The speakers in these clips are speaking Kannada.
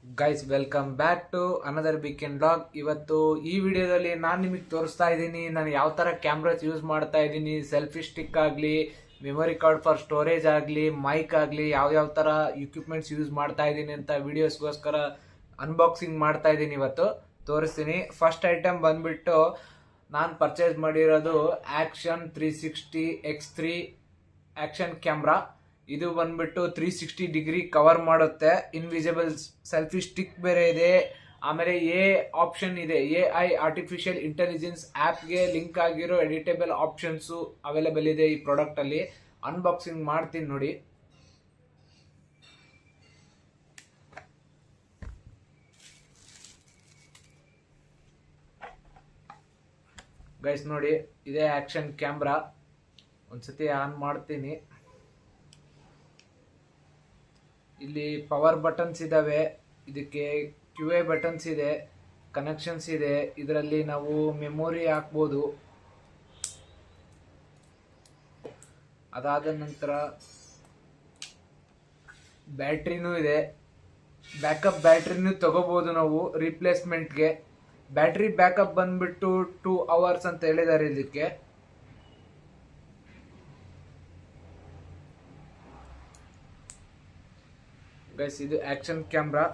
Guys welcome back to another weekend blog. ಇವತ್ತು ಈ ವಿಡಿಯೋದಲ್ಲಿ ನಾನು ನಿಮಗೆ ತೋರಿಸ್ತಾ ಇದ್ದೀನಿ ನಾನು ಯಾವ ಥರ ಕ್ಯಾಮ್ರಾಸ್ ಯೂಸ್ ಮಾಡ್ತಾ ಇದ್ದೀನಿ. ಸೆಲ್ಫಿ ಸ್ಟಿಕ್ ಆಗಲಿ, ಮೆಮೊರಿ ಕಾರ್ಡ್ ಫಾರ್ ಸ್ಟೋರೇಜ್ ಆಗಲಿ, ಮೈಕ್ ಆಗಲಿ, ಯಾವ ಥರ ಇಕ್ವಿಪ್ಮೆಂಟ್ಸ್ ಯೂಸ್ ಮಾಡ್ತಾ ಇದ್ದೀನಿ ಅಂತ ವಿಡಿಯೋಸ್ಗೋಸ್ಕರ ಅನ್ಬಾಕ್ಸಿಂಗ್ ಮಾಡ್ತಾ ಇದ್ದೀನಿ. ಇವತ್ತು ತೋರಿಸ್ತೀನಿ. ಫಸ್ಟ್ ಐಟಮ್ ಬಂದ್ಬಿಟ್ಟು ನಾನು ಪರ್ಚೇಸ್ ಮಾಡಿರೋದು ಆಕ್ಷನ್ 360 X3 ಆಕ್ಷನ್ ಕ್ಯಾಮ್ರಾ. ಇದು ಬಂದ್ಬಿಟ್ಟು 360 ಡಿಗ್ರಿ ಕವರ್ ಮಾಡುತ್ತೆ. ಇನ್ವಿಸಿಬಲ್ ಸೆಲ್ಫಿ ಸ್ಟಿಕ್ ಬೇರೆ ಇದೆ. ಆಮೇಲೆ ಆಪ್ಷನ್ ಇದೆ, AI ಆರ್ಟಿಫಿಷಿಯಲ್ ಇಂಟೆಲಿಜೆನ್ಸ್ ಆ್ಯಪ್ಗೆ ಲಿಂಕ್ ಆಗಿರೋ ಎಡಿಟೇಬಲ್ ಆಪ್ಷನ್ಸು ಅವೈಲೇಬಲ್ ಇದೆ ಈ ಪ್ರಾಡಕ್ಟ್ ಅಲ್ಲಿ. ಅನ್ಬಾಕ್ಸಿಂಗ್ ಮಾಡ್ತೀನಿ ನೋಡಿ. ಗೈಸ್ ನೋಡಿ, ಇದೇ ಆಕ್ಷನ್ ಕ್ಯಾಮ್ರಾ. ಒಂದ್ಸತಿ ಆನ್ ಮಾಡ್ತೀನಿ. ಇಲ್ಲಿ ಪವರ್ ಬಟನ್ಸ್ ಇದಾವೆ, ಇದಕ್ಕೆ QA ಬಟನ್ಸ್ ಇದೆ, ಕನೆಕ್ಷನ್ಸ್ ಇದೆ. ಇದರಲ್ಲಿ ನಾವು ಮೆಮೊರಿ ಹಾಕ್ಬೋದು. ಅದಾದ ನಂತರ ಬ್ಯಾಟ್ರಿನೂ ಇದೆ. ಬ್ಯಾಕಪ್ ಬ್ಯಾಟ್ರಿನೂ ತಗೋಬಹುದು ನಾವು ರಿಪ್ಲೇಸ್ಮೆಂಟ್ಗೆ. ಬ್ಯಾಟ್ರಿ ಬ್ಯಾಕಪ್ ಬಂದ್ಬಿಟ್ಟು 2 hours ಅಂತ ಹೇಳಿದ್ದಾರೆ ಇದಕ್ಕೆ. ಗೈಸ್ ಇದು ಆಕ್ಷನ್ ಕ್ಯಾಮ್ರಾ.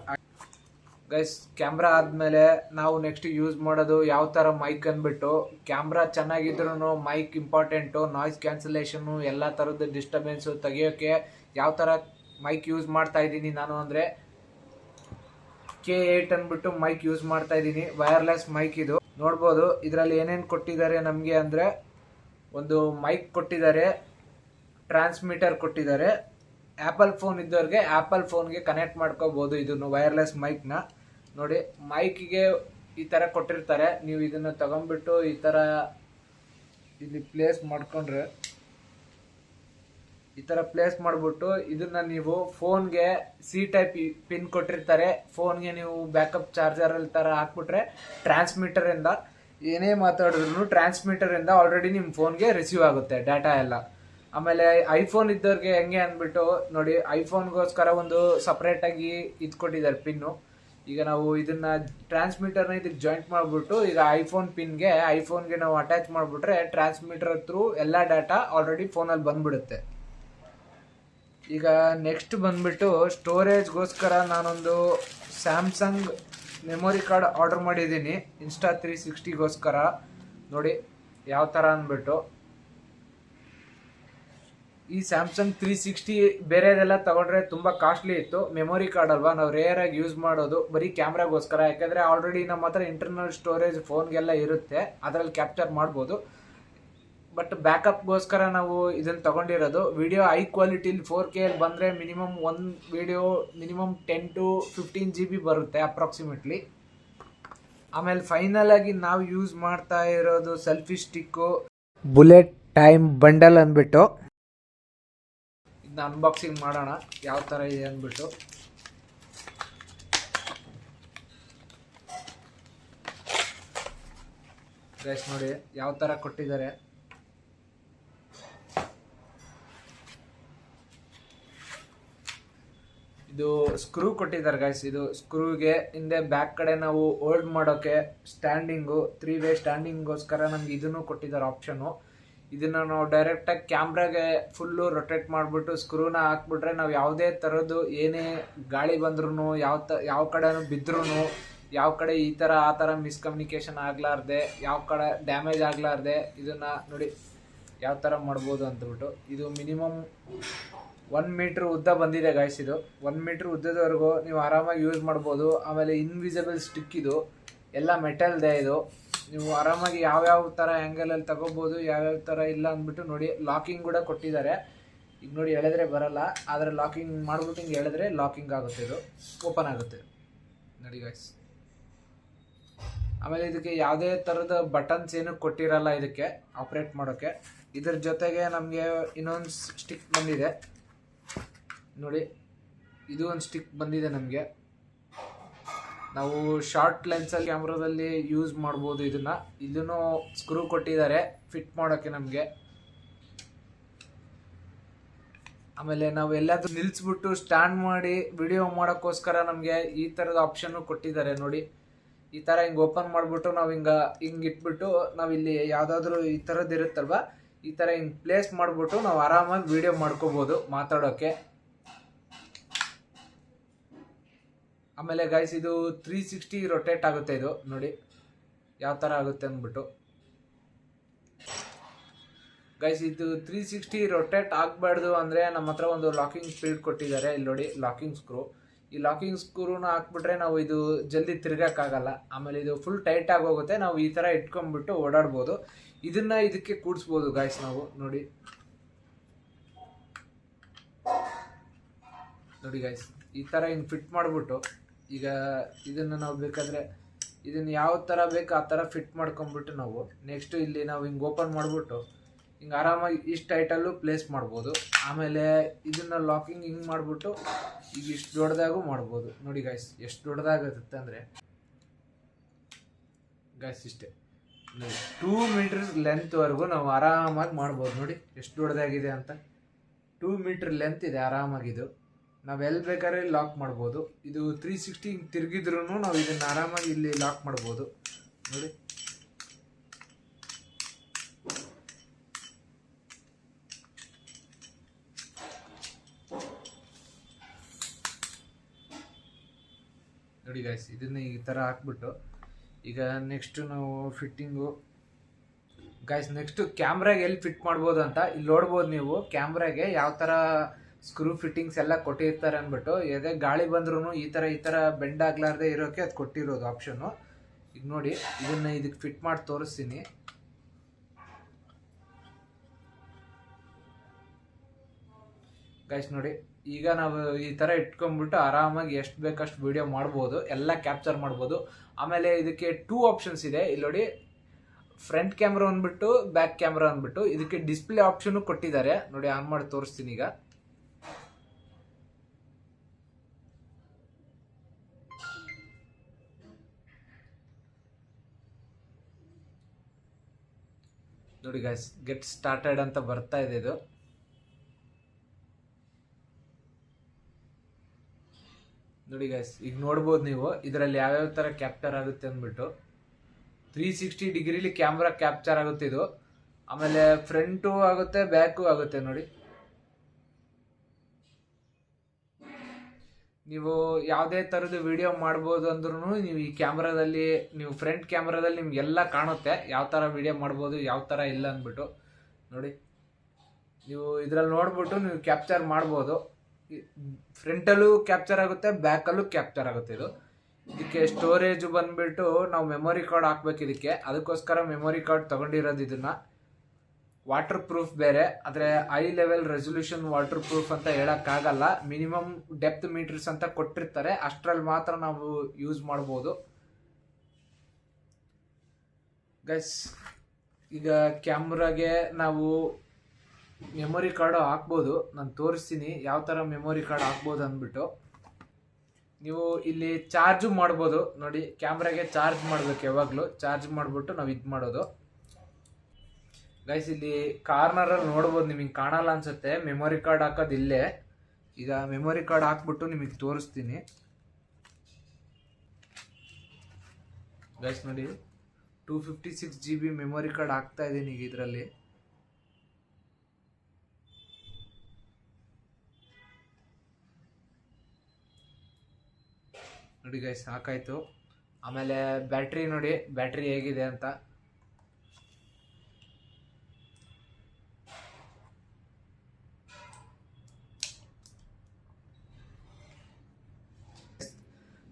ಗೈಸ್ ಕ್ಯಾಮ್ರಾ ಆದ್ಮೇಲೆ ನಾವು ನೆಕ್ಸ್ಟ್ ಯೂಸ್ ಮಾಡೋದು ಯಾವ ತರ ಮೈಕ್ ಅಂದ್ಬಿಟ್ಟು. ಕ್ಯಾಮ್ರಾ ಚೆನ್ನಾಗಿದ್ರು ಮೈಕ್ ಇಂಪಾರ್ಟೆಂಟು. ನಾಯ್ಸ್ ಕ್ಯಾನ್ಸಲೇಷನ್, ಎಲ್ಲ ತರದ ಡಿಸ್ಟರ್ಬೆನ್ಸ್ ತೆಗಿಯೋಕೆ ಯಾವ ತರ ಮೈಕ್ ಯೂಸ್ ಮಾಡ್ತಾ ಇದ್ದೀನಿ ನಾನು ಅಂದ್ರೆ K8 ಅಂದ್ಬಿಟ್ಟು ಮೈಕ್ ಯೂಸ್ ಮಾಡ್ತಾ ಇದ್ದೀನಿ. ವೈರ್ಲೆಸ್ ಮೈಕ್ ಇದು. ನೋಡ್ಬೋದು ಇದರಲ್ಲಿ ಏನೇನು ಕೊಟ್ಟಿದ್ದಾರೆ ನಮಗೆ ಅಂದ್ರೆ, ಒಂದು ಮೈಕ್ ಕೊಟ್ಟಿದ್ದಾರೆ, ಟ್ರಾನ್ಸ್ಮಿಟರ್ ಕೊಟ್ಟಿದ್ದಾರೆ. ಆಪಲ್ ಫೋನ್ ಇದ್ದವ್ರಿಗೆ ಆಪಲ್ ಫೋನ್ಗೆ ಕನೆಕ್ಟ್ ಮಾಡ್ಕೋಬಹುದು ಇದನ್ನು ವೈರ್ಲೆಸ್ ಮೈಕ್ನ. ನೋಡಿ, ಮೈಕ್ಗೆ ಈ ತರ ಕೊಟ್ಟಿರ್ತಾರೆ. ನೀವು ಇದನ್ನ ತಗೊಂಡ್ಬಿಟ್ಟು ಈ ತರ ಇಲ್ಲಿ ಪ್ಲೇಸ್ ಮಾಡ್ಕೊಂಡ್ರೆ, ಈ ತರ ಪ್ಲೇಸ್ ಮಾಡ್ಬಿಟ್ಟು ಇದನ್ನ ನೀವು ಫೋನ್ಗೆ C-ಟೈಪ್ ಪಿನ್ ಕೊಟ್ಟಿರ್ತಾರೆ. ಫೋನ್ಗೆ ನೀವು ಬ್ಯಾಕಪ್ ಚಾರ್ಜರ್ ತರ ಹಾಕ್ಬಿಟ್ರೆ ಟ್ರಾನ್ಸ್ಮಿಟರ್ ಇಂದ ಏನೇ ಮಾತಾಡಿದ್ರು ಟ್ರಾನ್ಸ್ಮಿಟರ್ ಇಂದ ಆಲ್ರೆಡಿ ನಿಮ್ ಫೋನ್ಗೆ ರಿಸೀವ್ ಆಗುತ್ತೆ ಡಾಟಾ ಎಲ್ಲ. ಆಮೇಲೆ ಐಫೋನ್ ಇದ್ದವ್ರಿಗೆ ಹೆಂಗೆ ಅಂದ್ಬಿಟ್ಟು ನೋಡಿ, ಐಫೋನ್ಗೋಸ್ಕರ ಒಂದು ಸಪ್ರೇಟ್ ಆಗಿ ಇದು ಕೊಟ್ಟಿದ್ದಾರೆ ಪಿನ್ನು. ಈಗ ನಾವು ಇದನ್ನ ಟ್ರಾನ್ಸ್ಮಿಟರ್ನ ಇದಕ್ಕೆ ಜಾಯಿಂಟ್ ಮಾಡ್ಬಿಟ್ಟು ಈಗ ಐಫೋನ್ಗೆ ನಾವು ಅಟ್ಯಾಚ್ ಮಾಡ್ಬಿಟ್ರೆ ಟ್ರಾನ್ಸ್ಮಿಟರ್ ಥ್ರೂ ಎಲ್ಲ ಡಾಟಾ ಆಲ್ರೆಡಿ ಫೋನಲ್ಲಿ ಬಂದ್ಬಿಡುತ್ತೆ. ಈಗ ನೆಕ್ಸ್ಟ್ ಬಂದ್ಬಿಟ್ಟು ಸ್ಟೋರೇಜ್ಗೋಸ್ಕರ ನಾನೊಂದು ಸ್ಯಾಮ್ಸಂಗ್ ಮೆಮೊರಿ ಕಾರ್ಡ್ ಆರ್ಡರ್ ಮಾಡಿದ್ದೀನಿ Insta360ಗೋಸ್ಕರ. ನೋಡಿ ಯಾವ ಥರ ಅಂದ್ಬಿಟ್ಟು. ಈ ಸ್ಯಾಮ್ಸಂಗ್ 360 ಬೇರೆದೆಲ್ಲ ತಗೊಂಡ್ರೆ ತುಂಬಾ ಕಾಸ್ಟ್ಲಿ ಇತ್ತು. ಮೆಮೊರಿ ಕಾರ್ಡ್ ಅಲ್ವಾ, ನಾವು ರೇರ್ ಆಗಿ ಯೂಸ್ ಮಾಡೋದು ಬರೀ ಕ್ಯಾಮ್ರಾಗೋಸ್ಕರ. ಯಾಕಂದ್ರೆ ಆಲ್ರೆಡಿ ನಮ್ಮ ಹತ್ರ ಇಂಟರ್ನಲ್ ಸ್ಟೋರೇಜ್ ಫೋನ್ಗೆಲ್ಲ ಇರುತ್ತೆ, ಅದರಲ್ಲಿ ಕ್ಯಾಪ್ಚರ್ ಮಾಡ್ಬೋದು. ಬಟ್ ಬ್ಯಾಕಪ್ಗೋಸ್ಕರ ನಾವು ಇದನ್ನು ತಗೊಂಡಿರೋದು. ವಿಡಿಯೋ ಹೈ ಕ್ವಾಲಿಟಿಲಿ 4K ಬಂದರೆ ಒಂದು ವಿಡಿಯೋ ಮಿನಿಮಮ್ 10 to 15 GB ಬರುತ್ತೆ ಅಪ್ರಾಕ್ಸಿಮೇಟ್ಲಿ. ಆಮೇಲೆ ಫೈನಲ್ ಆಗಿ ನಾವು ಯೂಸ್ ಮಾಡ್ತಾ ಇರೋದು selfie stick bullet time bundle ಅಂದ್ಬಿಟ್ಟು. ಇದನ್ನ ಅನ್ಬಾಕ್ಸಿಂಗ್ ಮಾಡೋಣ ಯಾವ ಥರ ಇದೆ ಅಂದ್ಬಿಟ್ಟು. ಗೈಸ್ ನೋಡಿ ಯಾವ ಥರ ಕೊಟ್ಟಿದ್ದಾರೆ. ಇದು ಸ್ಕ್ರೂ ಕೊಟ್ಟಿದ್ದಾರೆ ಗೈಸ್. ಇದು ಸ್ಕ್ರೂಗೆ ಹಿಂದೆ ಬ್ಯಾಕ್ ಕಡೆ ನಾವು ಹೋಲ್ಡ್ ಮಾಡೋಕೆ ಸ್ಟ್ಯಾಂಡಿಂಗು, 3-way ಸ್ಟ್ಯಾಂಡಿಂಗ್ಗೋಸ್ಕರ ನಮ್ಗೆ ಇದನ್ನು ಕೊಟ್ಟಿದ್ದಾರೆ ಆಪ್ಷನು. ಇದನ್ನ ನಾವು ಡೈರೆಕ್ಟಾಗಿ ಕ್ಯಾಮ್ರಾಗೆ ಫುಲ್ಲು ರೊಟೇಟ್ ಮಾಡಿಬಿಟ್ಟು ಸ್ಕ್ರೂನ ಹಾಕ್ಬಿಟ್ರೆ ನಾವು ಯಾವುದೇ ಥರದ್ದು ಏನೇ ಗಾಳಿ ಬಂದ್ರೂ, ಯಾವ ಕಡೆನೂ ಬಿದ್ರೂ, ಯಾವ ಕಡೆ ಈ ಥರ ಆ ಥರ ಮಿಸ್ಕಮ್ಯುನಿಕೇಶನ್ ಆಗಲಾರ್ದೆ, ಯಾವ ಕಡೆ ಡ್ಯಾಮೇಜ್ ಆಗಲಾರ್ದೆ ಇದನ್ನ ನೋಡಿ ಯಾವ ಥರ ಮಾಡ್ಬೋದು ಅಂದ್ಬಿಟ್ಟು. ಇದು ಮಿನಿಮಮ್ 1 ಮೀಟ್ರ್ ಉದ್ದ ಬಂದಿದೆ ಗಾಯ್ಸ್. ಇದು 1 ಮೀಟ್ರ್ ಉದ್ದದವರೆಗೂ ನೀವು ಆರಾಮಾಗಿ ಯೂಸ್ ಮಾಡ್ಬೋದು. ಆಮೇಲೆ ಇನ್ವಿಸಿಬಲ್ ಸ್ಟಿಕ್, ಇದು ಎಲ್ಲ ಮೆಟಲ್ದೆ. ಇದು ನೀವು ಆರಾಮಾಗಿ ಯಾವ್ಯಾವ ಥರ ಆ್ಯಂಗಲಲ್ಲಿ ತಗೋಬೋದು, ಯಾವ್ಯಾವ ಥರ ಇಲ್ಲ ಅಂದ್ಬಿಟ್ಟು. ನೋಡಿ ಲಾಕಿಂಗ್ ಕೂಡ ಕೊಟ್ಟಿದ್ದಾರೆ. ಈಗ ನೋಡಿ ಎಳೆದ್ರೆ ಬರಲ್ಲ, ಆದರೆ ಲಾಕಿಂಗ್ ಮಾಡ್ಬಿಟ್ಟು ಹಿಂಗೆ ಎಳೆದ್ರೆ ಲಾಕಿಂಗ್ ಆಗುತ್ತೆ, ಇದು ಓಪನ್ ಆಗುತ್ತೆ ನೋಡಿ ಗಾಯ್ಸ್. ಆಮೇಲೆ ಇದಕ್ಕೆ ಯಾವುದೇ ಥರದ ಬಟನ್ಸ್ ಏನು ಕೊಟ್ಟಿರಲ್ಲ ಇದಕ್ಕೆ ಆಪ್ರೇಟ್ ಮಾಡೋಕ್ಕೆ. ಇದ್ರ ಜೊತೆಗೆ ನಮಗೆ ಇನ್ನೊಂದು ಸ್ಟಿಕ್ ಬಂದಿದೆ ನೋಡಿ. ಇದು ಒಂದು ಸ್ಟಿಕ್ ಬಂದಿದೆ ನಮಗೆ. ನಾವು ಶಾರ್ಟ್ ಲೆನ್ಸಲ್ಲಿ ಕ್ಯಾಮ್ರಾದಲ್ಲಿ ಯೂಸ್ ಮಾಡ್ಬೋದು ಇದನ್ನ. ಇದನ್ನು ಸ್ಕ್ರೂ ಕೊಟ್ಟಿದ್ದಾರೆ ಫಿಟ್ ಮಾಡೋಕ್ಕೆ ನಮಗೆ. ಆಮೇಲೆ ನಾವು ಎಲ್ಲಾದ್ರೂ ನಿಲ್ಲಿಸ್ಬಿಟ್ಟು ಸ್ಟ್ಯಾಂಡ್ ಮಾಡಿ ವಿಡಿಯೋ ಮಾಡೋಕ್ಕೋಸ್ಕರ ನಮಗೆ ಈ ಥರದ ಆಪ್ಷನ್ನು ಕೊಟ್ಟಿದ್ದಾರೆ ನೋಡಿ. ಈ ಥರ ಹಿಂಗೆ ಓಪನ್ ಮಾಡಿಬಿಟ್ಟು ನಾವು ಹಿಂಗೆ ಇಟ್ಬಿಟ್ಟು ನಾವು ಇಲ್ಲಿ ಯಾವುದಾದ್ರೂ ಈ ಥರದ್ದು ಇರುತ್ತಲ್ವ, ಈ ಥರ ಹಿಂಗೆ ಪ್ಲೇಸ್ ಮಾಡಿಬಿಟ್ಟು ನಾವು ಆರಾಮಾಗಿ ವಿಡಿಯೋ ಮಾಡ್ಕೋಬೋದು ಮಾತಾಡೋಕ್ಕೆ. ಆಮೇಲೆ ಗೈಸ್ ಇದು 360 ರೊಟೇಟ್ ಆಗುತ್ತೆ. ಇದು ನೋಡಿ ಯಾವ ಥರ ಆಗುತ್ತೆ ಅಂದ್ಬಿಟ್ಟು. ಗೈಸ್ ಇದು 360 ರೊಟೇಟ್ ಆಗಬಾರ್ದು ಅಂದರೆ ನಮ್ಮ ಹತ್ರ ಒಂದು ಲಾಕಿಂಗ್ ಸ್ಪೀಡ್ ಕೊಟ್ಟಿದ್ದಾರೆ. ಇಲ್ಲಿ ನೋಡಿ ಲಾಕಿಂಗ್ ಸ್ಕ್ರೂ. ಈ ಲಾಕಿಂಗ್ ಸ್ಕ್ರೂನ ಹಾಕ್ಬಿಟ್ರೆ ನಾವು ಇದು ಜಲ್ದಿ ತಿರ್ಗೋಕ್ಕಾಗಲ್ಲ. ಆಮೇಲೆ ಇದು ಫುಲ್ ಟೈಟ್ ಆಗಿ ಹೋಗುತ್ತೆ. ನಾವು ಈ ಥರ ಇಟ್ಕೊಂಡ್ಬಿಟ್ಟು ಓಡಾಡ್ಬೋದು. ಇದಕ್ಕೆ ಕೂಡಿಸ್ಬೋದು ಗೈಸ್ ನಾವು. ನೋಡಿ ಗೈಸ್ ಈ ಥರ ಹಿಂಗೆ ಫಿಟ್ ಮಾಡಿಬಿಟ್ಟು ಈಗ ಇದನ್ನು ನಾವು ಬೇಕಾದರೆ ಇದನ್ನು ಯಾವ ಥರ ಬೇಕು ಆ ಥರ ಫಿಟ್ ಮಾಡ್ಕೊಂಬಿಟ್ಟು ನಾವು ನೆಕ್ಸ್ಟ್ ಇಲ್ಲಿ ನಾವು ಹಿಂಗೆ ಓಪನ್ ಮಾಡಿಬಿಟ್ಟು ಹಿಂಗೆ ಆರಾಮಾಗಿ ಇಷ್ಟು ಟೈಟಲ್ಲೂ ಪ್ಲೇಸ್ ಮಾಡ್ಬೋದು. ಆಮೇಲೆ ಇದನ್ನು ಲಾಕಿಂಗ್ ಹಿಂಗೆ ಮಾಡಿಬಿಟ್ಟು ಈಗ ಇಷ್ಟು ದೊಡ್ಡದಾಗೂ ಮಾಡ್ಬೋದು. ನೋಡಿ ಗೈಸ್ ಎಷ್ಟು ದೊಡ್ಡದಾಗುತ್ತೆ ಅಂದರೆ ಗೈಸ್ ಇಷ್ಟೇ 2 ಮೀಟರ್ಸ್ ಲೆಂತ್ವರೆಗೂ ನಾವು ಆರಾಮಾಗಿ ಮಾಡ್ಬೋದು. ನೋಡಿ ಎಷ್ಟು ದೊಡ್ಡದಾಗಿದೆ ಅಂತ. 2 ಮೀಟರ್ ಲೆಂತ್ ಇದೆ ಆರಾಮಾಗಿದು. ನಾವು ಎಲ್ಲಿ ಬೇಕಾದ್ರೆ ಲಾಕ್ ಮಾಡ್ಬೋದು. ಇದು 360 ತಿರುಗಿದ್ರೂ ನಾವು ಇದನ್ನು ಆರಾಮಾಗಿ ಇಲ್ಲಿ ಲಾಕ್ ಮಾಡ್ಬೋದು. ನೋಡಿ ನೋಡಿ ಗೈಸ್ ಇದನ್ನ ಈ ಥರ ಹಾಕ್ಬಿಟ್ಟು ಈಗ ನೆಕ್ಸ್ಟ್ ನಾವು ಫಿಟ್ಟಿಂಗು ಗೈಸ್ ನೆಕ್ಸ್ಟು ಕ್ಯಾಮ್ರಾಗೆ ಎಲ್ಲಿ ಫಿಟ್ ಮಾಡ್ಬೋದು ಅಂತ ಇಲ್ಲಿ ನೋಡ್ಬೋದು ನೀವು. ಕ್ಯಾಮ್ರಾಗೆ ಯಾವ ಥರ ಸ್ಕ್ರೂ ಫಿಟ್ಟಿಂಗ್ಸ್ ಎಲ್ಲ ಕೊಟ್ಟಿರ್ತಾರೆ ಅಂದ್ಬಿಟ್ಟು. ಎದೆ ಗಾಳಿ ಬಂದ್ರೂ ಈ ಥರ ಬೆಂಡ್ ಆಗ್ಲಾರ್ದೆ ಇರೋಕ್ಕೆ ಅದು ಕೊಟ್ಟಿರೋದು ಆಪ್ಷನ್ನು. ಈಗ ನೋಡಿ ಇದನ್ನು ಇದಕ್ಕೆ ಫಿಟ್ ಮಾಡಿ ತೋರಿಸ್ತೀನಿ. ಗೈಸ್ ನೋಡಿ ಈಗ ನಾವು ಈ ಥರ ಇಟ್ಕೊಂಡ್ಬಿಟ್ಟು ಆರಾಮಾಗಿ ಎಷ್ಟು ಬೇಕಷ್ಟು ವಿಡಿಯೋ ಮಾಡ್ಬೋದು, ಎಲ್ಲ ಕ್ಯಾಪ್ಚರ್ ಮಾಡ್ಬೋದು. ಆಮೇಲೆ ಇದಕ್ಕೆ 2 ಆಪ್ಷನ್ಸ್ ಇದೆ. ಇಲ್ಲಿ ನೋಡಿ ಫ್ರಂಟ್ ಕ್ಯಾಮ್ರಾ ಅಂದ್ಬಿಟ್ಟು ಬ್ಯಾಕ್ ಕ್ಯಾಮ್ರಾ ಅಂದ್ಬಿಟ್ಟು ಇದಕ್ಕೆ ಡಿಸ್ಪ್ಲೇ ಆಪ್ಷನ್ನು ಕೊಟ್ಟಿದ್ದಾರೆ. ನೋಡಿ ಆನ್ ಮಾಡಿ ತೋರಿಸ್ತೀನಿ ಈಗ. ನೋಡಿ ಗೈಸ್ ಗೆಟ್ ಸ್ಟಾರ್ಟೆಡ್ ಅಂತ ಬರ್ತಾ ಇದೆ ಇದು. ನೋಡಿ ಗೈಸ್ ಈಗ ನೋಡ್ಬೋದು ನೀವು ಇದರಲ್ಲಿ ಯಾವ್ಯಾವ ಥರ ಕ್ಯಾಪ್ಚರ್ ಆಗುತ್ತೆ ಅಂದ್ಬಿಟ್ಟು. 360 ಡಿಗ್ರಿಲಿ ಕ್ಯಾಮ್ರಾ ಕ್ಯಾಪ್ಚರ್ ಆಗುತ್ತೆ ಇದು. ಆಮೇಲೆ ಫ್ರಂಟು ಆಗುತ್ತೆ ಬ್ಯಾಕು ಆಗುತ್ತೆ. ನೋಡಿ ನೀವು ಯಾವುದೇ ಥರದ ವಿಡಿಯೋ ಮಾಡ್ಬೋದು ಅಂದ್ರೂ ನೀವು ಈ ಕ್ಯಾಮ್ರಾದಲ್ಲಿ ನೀವು ಫ್ರಂಟ್ ಕ್ಯಾಮ್ರಾದಲ್ಲಿ ನಿಮ್ಗೆಲ್ಲ ಕಾಣುತ್ತೆ ಯಾವ ಥರ ವಿಡಿಯೋ ಮಾಡ್ಬೋದು ಯಾವ ಥರ ಇಲ್ಲ ಅಂದ್ಬಿಟ್ಟು. ನೋಡಿ ನೀವು ಇದರಲ್ಲಿ ನೋಡ್ಬಿಟ್ಟು ನೀವು ಕ್ಯಾಪ್ಚರ್ ಮಾಡ್ಬೋದು. ಫ್ರಂಟಲ್ಲೂ ಕ್ಯಾಪ್ಚರ್ ಆಗುತ್ತೆ ಬ್ಯಾಕಲ್ಲೂ ಕ್ಯಾಪ್ಚರ್ ಆಗುತ್ತೆ ಇದು. ಇದಕ್ಕೆ ಸ್ಟೋರೇಜ್ ಬಂದ್ಬಿಟ್ಟು ನಾವು ಮೆಮೊರಿ ಕಾರ್ಡ್ ಹಾಕ್ಬೇಕು ಇದಕ್ಕೆ. ಅದಕ್ಕೋಸ್ಕರ ಮೆಮೊರಿ ಕಾರ್ಡ್ ತೊಗೊಂಡಿರೋದು. ಇದನ್ನು ವಾಟರ್ ಪ್ರೂಫ್ ಬೇರೆ, ಆದರೆ high level resolution water proof ಅಂತ ಹೇಳೋಕ್ಕಾಗಲ್ಲ. ಮಿನಿಮಮ್ ಡೆಪ್ತ್ ಮೀಟರ್ಸ್ ಅಂತ ಕೊಟ್ಟಿರ್ತಾರೆ, ಅಷ್ಟರಲ್ಲಿ ಮಾತ್ರ ನಾವು ಯೂಸ್ ಮಾಡ್ಬೋದು. ಗೈಸ್ ಈಗ ಕ್ಯಾಮ್ರಾಗೆ ನಾವು ಮೆಮೊರಿ ಕಾರ್ಡು ಹಾಕ್ಬೋದು. ನಾನು ತೋರಿಸ್ತೀನಿ ಯಾವ ಥರ ಮೆಮೊರಿ ಕಾರ್ಡ್ ಹಾಕ್ಬೋದು ಅಂದ್ಬಿಟ್ಟು. ನೀವು ಇಲ್ಲಿ ಚಾರ್ಜು ಮಾಡ್ಬೋದು. ನೋಡಿ ಕ್ಯಾಮ್ರಾಗೆ ಚಾರ್ಜ್ ಮಾಡಬೇಕು ಯಾವಾಗಲೂ. ಚಾರ್ಜ್ ಮಾಡಿಬಿಟ್ಟು ನಾವು ಇದು ಮಾಡೋದು. ಗೈಸ್ ಇಲ್ಲಿ ಕಾರ್ನರಲ್ಲಿ ನೋಡ್ಬೋದು, ನಿಮಗೆ ಕಾಣಲ್ಲ ಅನ್ಸುತ್ತೆ. ಮೆಮೊರಿ ಕಾರ್ಡ್ ಹಾಕೋದು ಇಲ್ಲೇ. ಈಗ ಮೆಮೊರಿ ಕಾರ್ಡ್ ಹಾಕ್ಬಿಟ್ಟು ನಿಮಗೆ ತೋರಿಸ್ತೀನಿ. ಗೈಸ್ ನೋಡಿ 256 GB ಮೆಮೊರಿ ಕಾರ್ಡ್ ಹಾಕ್ತಾ ಇದ್ದೀನಿ ಈಗ ಇದರಲ್ಲಿ. ನೋಡಿ ಗೈಸ್ ಹಾಕಾಯ್ತು. ಆಮೇಲೆ ಬ್ಯಾಟ್ರಿ ನೋಡಿ ಬ್ಯಾಟ್ರಿ ಹೇಗಿದೆ ಅಂತ.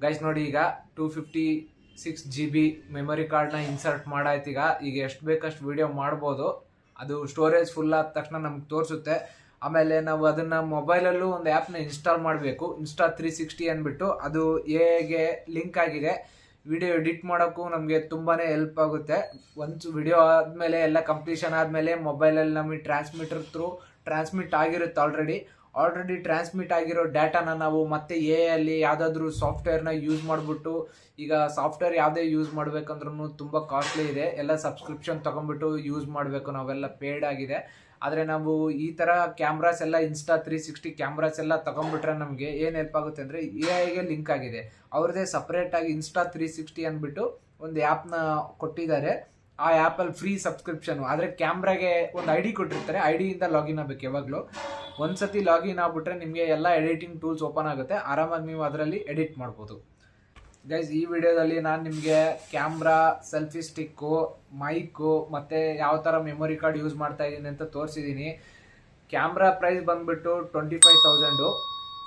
ಗೈಸ್ ನೋಡಿ ಈಗ 256 GB ಮೆಮೊರಿ ಕಾರ್ಡ್ನ ಇನ್ಸರ್ಟ್ ಮಾಡಾಯ್ತು. ಈಗ ಎಷ್ಟು ಬೇಕಷ್ಟು ವಿಡಿಯೋ ಮಾಡ್ಬೋದು. ಅದು ಸ್ಟೋರೇಜ್ ಫುಲ್ ಆದ ತಕ್ಷಣ ನಮ್ಗೆ ತೋರಿಸುತ್ತೆ. ಆಮೇಲೆ ನಾವು ಅದನ್ನು ಮೊಬೈಲಲ್ಲೂ ಒಂದು ಆ್ಯಪ್ನ ಇನ್ಸ್ಟಾಲ್ ಮಾಡಬೇಕು, Insta360 ಅಂದ್ಬಿಟ್ಟು. ಅದು ಹೇಗೆ ಲಿಂಕ್ ಆಗಿದೆ. ವಿಡಿಯೋ ಎಡಿಟ್ ಮಾಡೋಕ್ಕೂ ನಮಗೆ ತುಂಬಾ ಹೆಲ್ಪ್ ಆಗುತ್ತೆ. ಒಂದು ವಿಡಿಯೋ ಆದಮೇಲೆ ಎಲ್ಲ ಕಂಪ್ಲೀಷನ್ ಆದಮೇಲೆ ಮೊಬೈಲಲ್ಲಿ ನಮಗೆ ಟ್ರಾನ್ಸ್ಮಿಟರ್ ಥ್ರೂ ಟ್ರಾನ್ಸ್ಮಿಟ್ ಆಗಿರುತ್ತೆ. ಆಲ್ರೆಡಿ ಟ್ರಾನ್ಸ್ಮಿಟ್ ಆಗಿರೋ ಡಾಟಾನ ನಾವು ಮತ್ತೆ ಅಲ್ಲಿ ಯಾವುದಾದ್ರೂ ಸಾಫ್ಟ್ವೇರ್ನ ಯೂಸ್ ಮಾಡಿಬಿಟ್ಟು, ಈಗ ಸಾಫ್ಟ್ವೇರ್ ಯಾವುದೇ ಯೂಸ್ ಮಾಡಬೇಕಂದ್ರೂ ತುಂಬ ಕಾಸ್ಟ್ಲಿ ಇದೆ. ಎಲ್ಲ ಸಬ್ಸ್ಕ್ರಿಪ್ಷನ್ ತೊಗೊಂಡ್ಬಿಟ್ಟು ಯೂಸ್ ಮಾಡಬೇಕು ನಾವೆಲ್ಲ, ಪೇಯ್ಡ್ ಆಗಿದೆ. ಆದರೆ ನಾವು ಈ ಥರ ಕ್ಯಾಮ್ರಾಸ್ ಎಲ್ಲ Insta360 ಕ್ಯಾಮ್ರಾಸ್ ಎಲ್ಲ ತೊಗೊಂಡ್ಬಿಟ್ರೆ ನಮಗೆ ಏನು ಹೆಲ್ಪ್ ಆಗುತ್ತೆ ಅಂದರೆ AI ಲಿಂಕ್ ಆಗಿದೆ. ಅವ್ರದ್ದೇ ಸಪ್ರೇಟಾಗಿ Insta360 ಅಂದ್ಬಿಟ್ಟು ಒಂದು ಆ್ಯಪ್ನ ಕೊಟ್ಟಿದ್ದಾರೆ. ಆ ಆ್ಯಪಲ್ಲಿ ಫ್ರೀ ಸಬ್ಸ್ಕ್ರಿಪ್ಷನು. ಆದರೆ ಕ್ಯಾಮ್ರಾಗೆ ಒಂದು ID ಕೊಟ್ಟಿರ್ತಾರೆ, IDಯಿಂದ ಲಾಗಿನ್ ಆಗಬೇಕು ಯಾವಾಗಲೂ. ಒಂದ್ಸತಿ ಲಾಗಿನ್ ಆಗ್ಬಿಟ್ರೆ ನಿಮಗೆ ಎಲ್ಲ ಎಡಿಟಿಂಗ್ ಟೂಲ್ಸ್ ಓಪನ್ ಆಗುತ್ತೆ, ಆರಾಮಾಗಿ ನೀವು ಅದರಲ್ಲಿ ಎಡಿಟ್ ಮಾಡ್ಬೋದು. ಗೈಸ್, ಈ ವಿಡಿಯೋದಲ್ಲಿ ನಾನು ನಿಮಗೆ ಕ್ಯಾಮ್ರಾ, ಸೆಲ್ಫಿ ಸ್ಟಿಕ್ಕು, ಮೈಕು ಮತ್ತು ಯಾವ ಥರ ಮೆಮೊರಿ ಕಾರ್ಡ್ ಯೂಸ್ ಮಾಡ್ತಾ ಇದ್ದೀನಿ ಅಂತ ತೋರಿಸಿದ್ದೀನಿ. ಕ್ಯಾಮ್ರಾ ಪ್ರೈಸ್ ಬಂದುಬಿಟ್ಟು 25,000,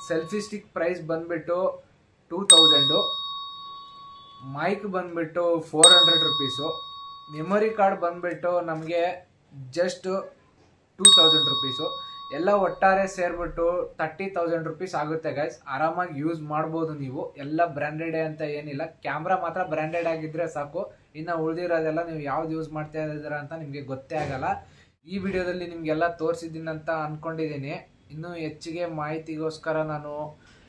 ಸೆಲ್ಫಿ ಸ್ಟಿಕ್ ಪ್ರೈಸ್ ಬಂದುಬಿಟ್ಟು 2,000, ಮೈಕ್ ಬಂದುಬಿಟ್ಟು 400 ರುಪೀಸು, ಮೆಮೊರಿ ಕಾರ್ಡ್ ಬಂದುಬಿಟ್ಟು ನಮಗೆ ಜಸ್ಟ್ 2,000 ರುಪೀಸು. ಎಲ್ಲ ಒಟ್ಟಾರೆ ಸೇರಿಬಿಟ್ಟು 30,000 ರುಪೀಸ್ ಆಗುತ್ತೆ ಗೈಸ್. ಆರಾಮಾಗಿ ಯೂಸ್ ಮಾಡ್ಬೋದು ನೀವು. ಎಲ್ಲ ಬ್ರ್ಯಾಂಡೆಡ್ ಅಂತ ಏನಿಲ್ಲ, ಕ್ಯಾಮ್ರಾ ಮಾತ್ರ ಬ್ರ್ಯಾಂಡೆಡ್ ಆಗಿದ್ದರೆ ಸಾಕು. ಇನ್ನು ಉಳಿದಿರೋದೆಲ್ಲ ನೀವು ಯಾವ್ದು ಯೂಸ್ ಮಾಡ್ತಾ ಇದ್ದೀರಾ ಅಂತ ನಿಮಗೆ ಗೊತ್ತೇ ಆಗಲ್ಲ. ಈ ವಿಡಿಯೋದಲ್ಲಿ ನಿಮಗೆಲ್ಲ ತೋರಿಸಿದ್ದೀನಿ ಅಂತ ಅಂದ್ಕೊಂಡಿದ್ದೀನಿ. ಇನ್ನೂ ಹೆಚ್ಚಿಗೆ ಮಾಹಿತಿಗೋಸ್ಕರ ನಾನು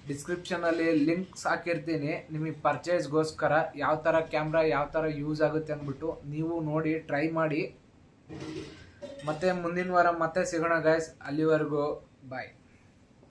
ಡಿಸ್ಕ್ರಿಪ್ಷನಲ್ಲಿ ಲಿಂಕ್ಸ್ ಹಾಕಿರ್ತೀನಿ ನಿಮಗೆ ಪರ್ಚೇಸ್ಗೋಸ್ಕರ. ಯಾವ ಥರ ಕ್ಯಾಮ್ರಾ ಯಾವ ಥರ ಯೂಸ್ ಆಗುತ್ತೆ ಅಂದ್ಬಿಟ್ಟು ನೀವು ನೋಡಿ ಟ್ರೈ ಮಾಡಿ. ಮತ್ತೆ ಮುಂದಿನ ವಾರ ಮತ್ತೆ ಸಿಗೋಣ ಗೈಸ್. ಅಲ್ಲಿವರೆಗೂ ಬಾಯ್.